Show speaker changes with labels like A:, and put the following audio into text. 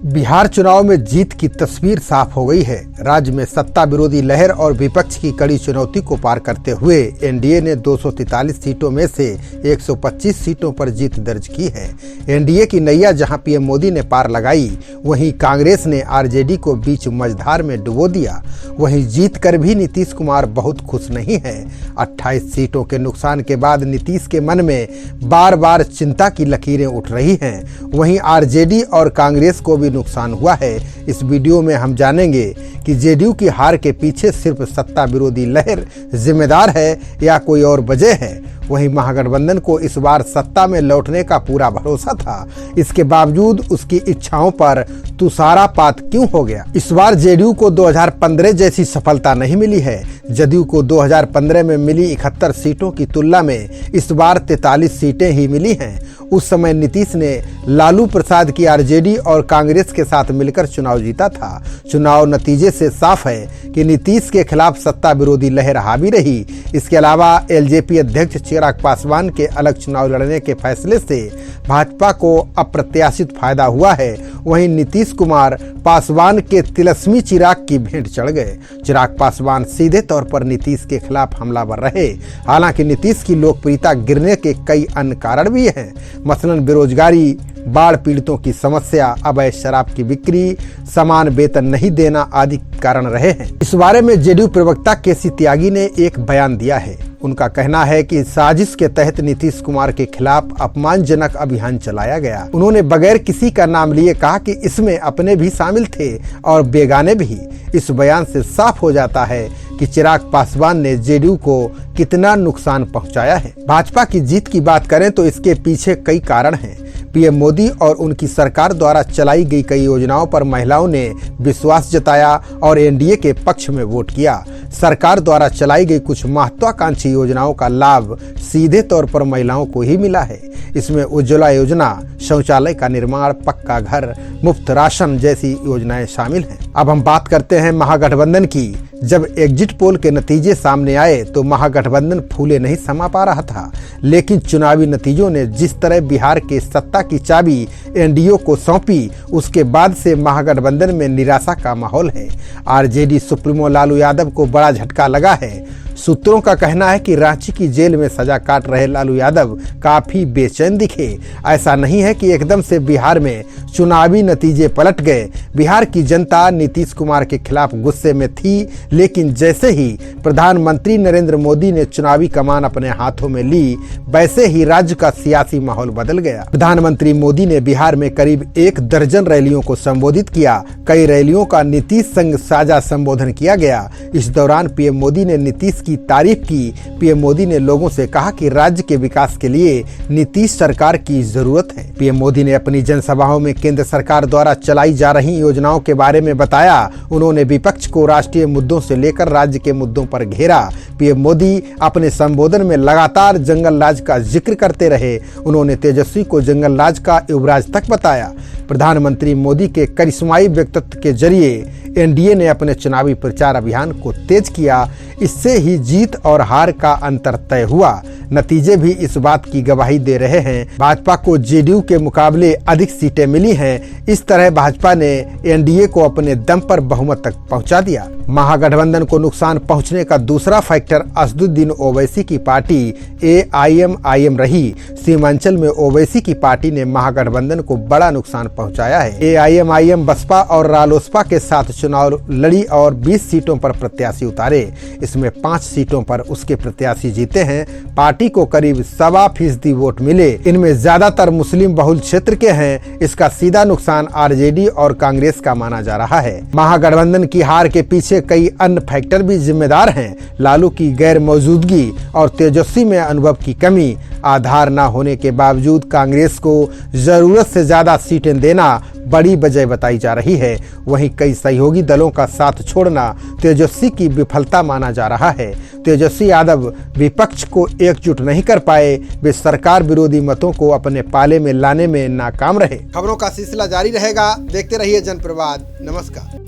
A: बिहार चुनाव में जीत की तस्वीर साफ हो गई है। राज्य में सत्ता विरोधी लहर और विपक्ष की कड़ी चुनौती को पार करते हुए एनडीए ने 243 सीटों में से 125 सीटों पर जीत दर्ज की है। एनडीए की नैया जहां पीएम मोदी ने पार लगाई, वहीं कांग्रेस ने आरजेडी को बीच मझधार में डुबो दिया। वहीं जीत कर भी नीतीश कुमार बहुत खुश नहीं है। 28 सीटों के नुकसान के बाद नीतीश के मन में बार बार चिंता की लकीरें उठ रही हैं। वहीं आरजेडी और कांग्रेस को भी नुकसान हुआ है। इस वीडियो में हम जानेंगे कि जेडीयू की हार के पीछे सिर्फ सत्ता विरोधी लहर जिम्मेदार है या कोई और वजह है। वहीं महागठबंधन को इस बार सत्ता में लौटने का पूरा भरोसा था, इसके बावजूद उसकी इच्छाओं पर तुषारापात क्यों हो गया। इस बार जेडीयू को 2015 जैसी सफलता नहीं मिली है। जदयू को 2015 में मिली 71 सीटों की तुलना में इस बार 43 सीटें ही मिली हैं। उस समय नीतीश ने लालू प्रसाद की आरजेडी और कांग्रेस के साथ मिलकर चुनाव जीता था। चुनाव नतीजे से साफ है कि नीतीश के खिलाफ सत्ता विरोधी लहर हावी रही। इसके अलावा एलजेपी अध्यक्ष चिराग पासवान के अलग चुनाव लड़ने के फैसले से भाजपा को अप्रत्याशित फायदा हुआ है। वहीं नीतीश कुमार पासवान के तिलस्मी चिराग की भेंट चढ़ गए। चिराग पासवान सीधे तौर पर नीतीश के खिलाफ हमलावर रहे। हालांकि नीतीश की लोकप्रियता गिरने के कई अन्य कारण भी हैं, मसलन बेरोजगारी, बाढ़ पीड़ितों की समस्या, अवैध शराब की बिक्री, समान वेतन नहीं देना आदि कारण रहे हैं। इस बारे में जेडीयू प्रवक्ता केसी त्यागी ने एक बयान दिया है। उनका कहना है कि साजिश के तहत नीतीश कुमार के खिलाफ अपमानजनक अभियान चलाया गया। उन्होंने बगैर किसी का नाम लिए कहा कि इसमें अपने भी शामिल थे और बेगाने भी। इस बयान से साफ हो जाता है कि चिराग पासवान ने जेडीयू को कितना नुकसान पहुंचाया है। भाजपा की जीत की बात करें तो इसके पीछे कई कारण हैं। पीएम मोदी और उनकी सरकार द्वारा चलाई गई कई योजनाओं पर महिलाओं ने विश्वास जताया और एनडीए के पक्ष में वोट किया। सरकार द्वारा चलाई गई कुछ महत्वाकांक्षी योजनाओं का लाभ सीधे तौर पर महिलाओं को ही मिला है। इसमें उज्ज्वला योजना, शौचालय का निर्माण, पक्का घर, मुफ्त राशन जैसी योजनाएं शामिल हैं। अब हम बात करते हैं महागठबंधन की। जब एग्जिट पोल के नतीजे सामने आए तो महागठबंधन फूले नहीं समा पा रहा था, लेकिन चुनावी नतीजों ने जिस तरह बिहार के सत्ता की चाबी एनडीए को सौंपी, उसके बाद से महागठबंधन में निराशा का माहौल है। आरजेडी सुप्रीमो लालू यादव को बड़ा झटका लगा है। सूत्रों का कहना है कि रांची की जेल में सजा काट रहे लालू यादव काफी बेचैन दिखे। ऐसा नहीं है कि एकदम से बिहार में चुनावी नतीजे पलट गए। बिहार की जनता नीतीश कुमार के खिलाफ गुस्से में थी, लेकिन जैसे ही प्रधानमंत्री नरेंद्र मोदी ने चुनावी कमान अपने हाथों में ली, वैसे ही राज्य का सियासी माहौल बदल गया। प्रधानमंत्री मोदी ने बिहार में करीब 1 दर्जन रैलियों को संबोधित किया। कई रैलियों का नीतीश संग साझा संबोधन किया गया। इस दौरान पीएम मोदी ने नीतीश की तारीफ की। पीएम मोदी ने लोगों से कहा कि राज्य के विकास के लिए नीतीश सरकार की जरूरत है। पीएम मोदी ने अपनी जनसभाओं में केंद्र सरकार द्वारा चलाई जा रही योजनाओं के बारे में बताया। उन्होंने विपक्ष को राष्ट्रीय मुद्दों से लेकर राज्य के मुद्दों पर घेरा। पीएम मोदी अपने संबोधन में लगातार जंगल राज का जिक्र करते रहे। उन्होंने तेजस्वी को जंगल राज का युवराज तक बताया। प्रधानमंत्री मोदी के करिश्माई व्यक्तित्व के जरिए एनडीए ने अपने चुनावी प्रचार अभियान को तेज किया। इससे ही जीत और हार का अंतर तय हुआ। नतीजे भी इस बात की गवाही दे रहे हैं। भाजपा को जेडीयू के मुकाबले अधिक सीटें मिली हैं। इस तरह भाजपा ने एनडीए को अपने दम पर बहुमत तक पहुंचा दिया। महागठबंधन को नुकसान पहुंचने का दूसरा फैक्टर असदुद्दीन ओवैसी की पार्टी एआईएमआईएम रही। सीमांचल में ओवैसी की पार्टी ने महागठबंधन को बड़ा नुकसान पहुंचाया है। एआईएमआईएम बसपा और रालोसपा के साथ चुनाव लड़ी और 20 सीटों पर प्रत्याशी उतारे। इसमें 5 सीटों पर उसके प्रत्याशी जीते हैं। पार्टी को करीब 7.25% वोट मिले। इनमें ज्यादातर मुस्लिम बहुल क्षेत्र के हैं। इसका सीधा नुकसान आरजेडी और कांग्रेस का माना जा रहा है। महागठबंधन की हार के पीछे कई अन्य फैक्टर भी जिम्मेदार हैं। लालू की गैर मौजूदगी और तेजस्वी में अनुभव की कमी। आधार न होने के बावजूद कांग्रेस को जरूरत से ज्यादा सीटें देना बड़ी वजह बताई जा रही है। वहीं कई सहयोगी दलों का साथ छोड़ना तेजस्वी की विफलता माना जा रहा है। तेजस्वी यादव विपक्ष को एकजुट नहीं कर पाए। वे सरकार विरोधी मतों को अपने पाले में लाने में नाकाम रहे। खबरों का सिलसिला जारी रहेगा। देखते रहिए जनप्रवाद। नमस्कार।